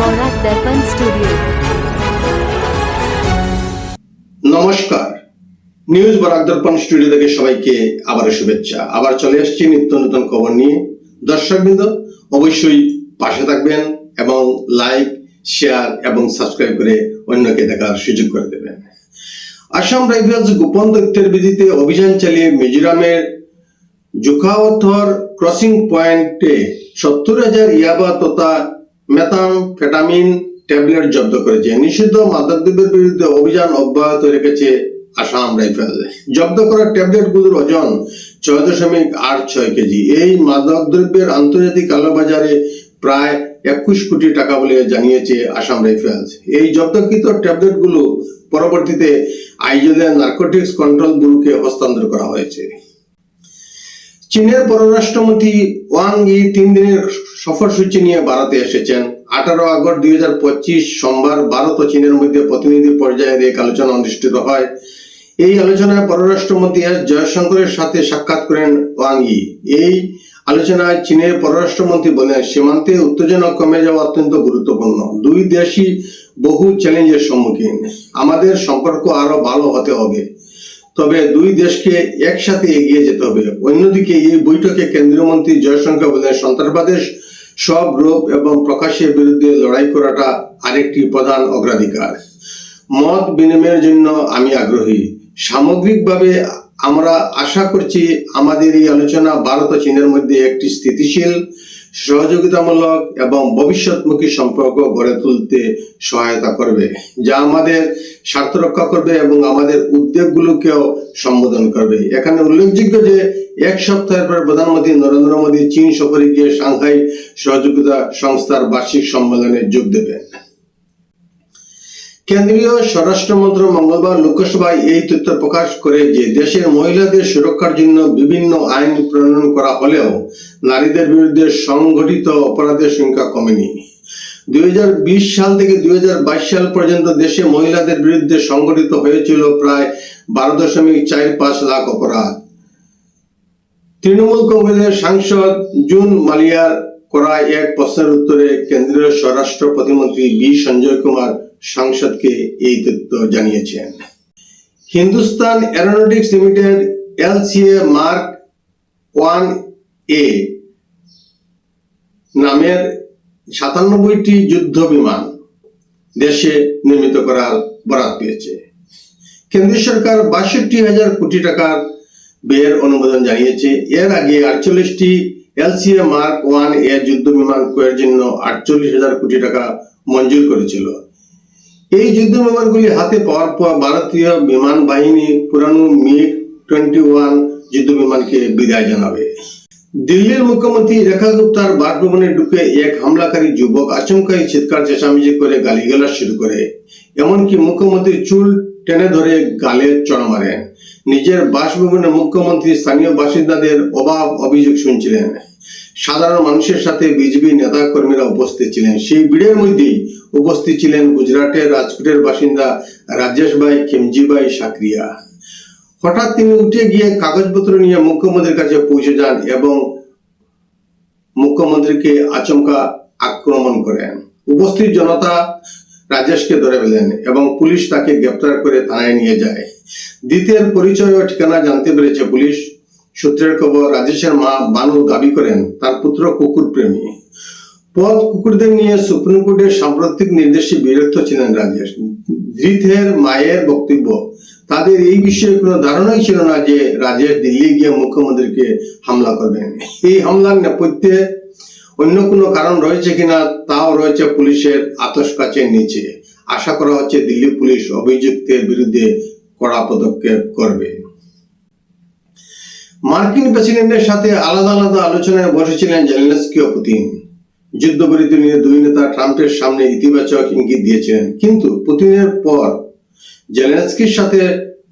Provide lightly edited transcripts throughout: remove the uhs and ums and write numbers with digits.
বরাক দর্পণ studio. নমস্কার, news Barak দর্পণ studio থেকে সবাইকে আবার শুভেচ্ছা। আবার চলে আসছি নিত্য নতুন খবর নিয়ে। দর্শকবৃন্দ, অবশ্যই পাশে থাকবেন এবং লাইক, শেয়ার এবং সাবস্ক্রাইব করে অন্যকে দেখার সুযোগ করে দেবেন। আসাম রাইফেলস গোপন তথ্যের ভিত্তিতে অভিযান চালিয়ে মিজোরামের জোখাওথর ক্রসিং পয়েন্টে 70,000 ইয়াবা তথা মেথামফেটামিন ট্যাবলেট জব্দ করেছে। নিষিদ্ধ মাদকদ্রব্যের বিরুদ্ধে অভিযান অব্যাহত রেখেছে আসাম রাইফেল। জব্দ করা ট্যাবলেটগুলোর ওজন 6.86 কেজি। এই মাদকদ্রব্যের আন্তর্জাতিক কালোবাজারে প্রায় 21 কোটি টাকা বলে জানিয়েছে আসাম রাইফেলস। এই জব্দকৃত ট্যাবলেটগুলো পরবর্তীতে আইজলের নার্কোটিক্স কন্ট্রোল ব্যুরোকে হস্তান্তর করা হয়েছে। চীনের পররাষ্ট্রমন্ত্রী ওয়াং ই 3 দিনের সফরসূচি নিয়ে ভারতে এসেছেন। 18 আগস্ট 2025 সোমবার ভারত ও চীনের মধ্যে প্রতিনিধি পর্যায়ের এক আলোচনা অনুষ্ঠিত হয়। এই আলোচনায় পররাষ্ট্রমন্ত্রী এস জয়শঙ্করের সাথে সাক্ষাৎ করেন ওয়াং ই। এই আলোচনায় চীনের পররাষ্ট্রমন্ত্রী বলেন, সীমান্তে উত্তেজনা কমে যাওয়া অত্যন্ত গুরুত্বপূর্ণ। দুই দেশই বহু চ্যালেঞ্জের সম্মুখীন। আমাদের সম্পর্ক আরো ভালো হতে হবে, তবে দুই দেশকে একসাথে এগিয়ে যেতে হবে। অন্যদিকে এই বৈঠকে কেন্দ্রীয় মন্ত্রী জয়শঙ্কর বলেন, সন্ত্রাসবাদের সব রূপ এবং প্রকাশের বিরুদ্ধে লড়াই করাটা আরেকটি প্রধান অগ্রাধিকার। মত বিনিময়ের জন্য আমি আগ্রহী। সামগ্রিকভাবে আমরা আশা করছি আমাদের এই আলোচনা ভারত ও চীনের মধ্যে একটি স্থিতিশীল, সহযোগিতামূলক এবং ভবিষ্যৎমুখী সম্পর্ক গড়ে তুলতে সহায়তা করবে, যা আমাদের স্বার্থ রক্ষা করবে এবং আমাদের উদ্বেগগুলোকেও সম্বোধন করবে। এখানে উল্লেখযোগ্য যে এক সপ্তাহের পর প্রধানমন্ত্রী নরেন্দ্র মোদী চীন সফরে গিয়ে সাংহাই সহযোগিতা সংস্থার বার্ষিক সম্মেলনে যোগ দেবেন। কেন্দ্রীয় স্বরাষ্ট্র মন্ত্রক মঙ্গলবার লোকসভায় এই তথ্য প্রকাশ করে যে দেশের মহিলাদের সুরক্ষার জন্য বিভিন্ন আইন প্রণয়ন করা হলেও নারীদের বিরুদ্ধে সংঘটিত অপরাধের সংখ্যা কমেনি। 2020 সাল থেকে 2022 সাল পর্যন্ত দেশে মহিলাদের বিরুদ্ধে সংঘটিত হয়েছিল প্রায় 12.45 লাখ অপরাধ। তৃণমূল কংগ্রেসের সাংসদ জুন মালিয়ার করা এক প্রশ্নের উত্তরে কেন্দ্রীয় স্বরাষ্ট্র প্রতিমন্ত্রী বি সঞ্জয় কুমার সংসদকে এই তথ্য জানিয়েছেন। Hindustan aeronautics limited LCA mark 1A নামের 97টি যুদ্ধ বিমান দেশে নির্মিত করার বরাত পেয়েছে। কেন্দ্রীয় সরকার 62,000 কোটি টাকার ব্যয়ের অনুমোদন জানিয়েছে। এর আগে 48টি LCA মার্ক 1A যুদ্ধ বিমান ক্রয়ের জন্য 48,000 কোটি টাকা মঞ্জুর করেছিল। এই যুদ্ধ বিমানগুলি হাতে পাওয়ার পর ভারতীয় বিমান বাহিনী পুরানো MiG-21 যুদ্ধ বিমানকে বিদায় জানাবে। দিল্লির মুখ্যমন্ত্রী রেখা গুপ্তার বাসভবনে ঢুকে এক হামলাকারী যুবক আচমকাই চিৎকার চেঁচামেচি করে গালিগালাজ শুরু করে, এমনকি মুখ্যমন্ত্রীর চুল টেনে ধরে গালে চড় মারেন। নিজের বাসভবনে মুখ্যমন্ত্রী স্থানীয় বাসিন্দাদের অভাব অভিযোগ শুনছিলেন। সাধারণ মানুষের সাথে বিজেপি নেতা কর্মীরা উপস্থিত ছিলেন। সেই ভিড়ের মধ্যেই উপস্থিত ছিলেন গুজরাটের রাজকোটের বাসিন্দা রাজেশ ভাই খেমজিভাই সাকরিয়া। হঠাৎ তিনি উঠে গিয়ে কাগজপত্র নিয়ে মুখ্যমন্ত্রীর কাছে পৌঁছে যান এবং মুখ্যমন্ত্রীকে আচমকা আক্রমণ করেন। উপস্থিত জনতা রাজেশকে ধরে ফেলেন এবং পুলিশ তাকে গ্রেপ্তার করে থানায় নিয়ে যায়। দ্বিতীয় পরিচয় ও ঠিকানা জানতে পেরেছে পুলিশ। সূত্রের খবর, রাজেশের মা বানু দাবি করেন তার পুত্র কুকুর প্রেমী। পথ কুকুরদের নিয়ে সুপ্রিম কোর্টের সাম্প্রতিক নির্দেশে বিরক্ত ছিলেন রাজেশ। ধৃতের মায়ের বক্তব্য, তাদের এই বিষয়ে কোনো ধারণাই ছিল না যে রাজেশ দিল্লি গিয়ে মুখ্যমন্ত্রীকে হামলা করবেন। এই হামলার নেপথ্যে অন্য কোনো কারণ রয়েছে কিনা তাও রয়েছে পুলিশের আতশকাচের নিচে। আশা করা হচ্ছে দিল্লি পুলিশ অভিযুক্তের বিরুদ্ধে কড়া পদক্ষেপ করবে। মার্কিন প্রেসিডেন্টের সাথে আলাদা আলাদা আলোচনায় বসেছিলেন জেলেনস্কি ও পুতিন। যুদ্ধবিরতি নিয়ে দুই নেতা ট্রাম্পের সামনে ইতিবাচক ইঙ্গিত দিয়েছিলেন, কিন্তু পুতিনের পর জেলেনস্কির সাথে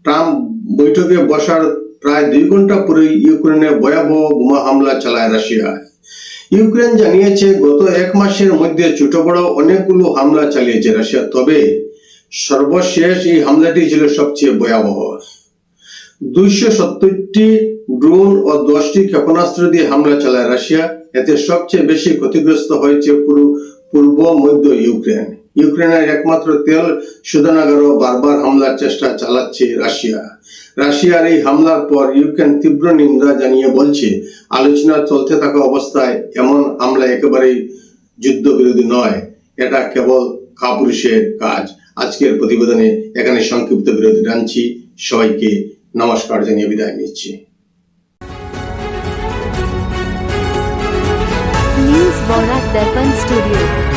ট্রাম্প বৈঠকে বসার প্রায় 2 ঘন্টা পরে ইউক্রেনে ভয়াবহ বোমা হামলা চালায় রাশিয়া। ইউক্রেন জানিয়েছে গত 1 মাসের মধ্যে ছোট বড় অনেকগুলো হামলা চালিয়েছে রাশিয়া, তবে সর্বশেষ এই হামলাটি ছিল সবচেয়ে ভয়াবহ। 270টি ড্রোন ও 10টি ক্ষেপণাস্ত্র দিয়ে হামলা চালায় রাশিয়া। এতে সবচেয়ে বেশি ক্ষতিগ্রস্ত হয়েছে পুরো পূর্ব মধ্য ইউক্রেনের একমাত্র তেল শোধনাগারও বারবার হামলার চেষ্টা চালাচ্ছে রাশিয়ার এই হামলার পর ইউক্রেন তীব্র নিন্দা জানিয়ে বলছে, আলোচনা চলতে থাকা অবস্থায় এমন হামলা একেবারেই যুদ্ধবিরোধী নয়, এটা কেবল কাপুরুষের কাজ। আজকের প্রতিবেদনে এখানে সংক্ষিপ্ত বিরতি টানছি। সবাইকে নমস্কার জানিয়ে বিদায় নিচ্ছি। न्यूज बराक दर्पण स्टूडियो।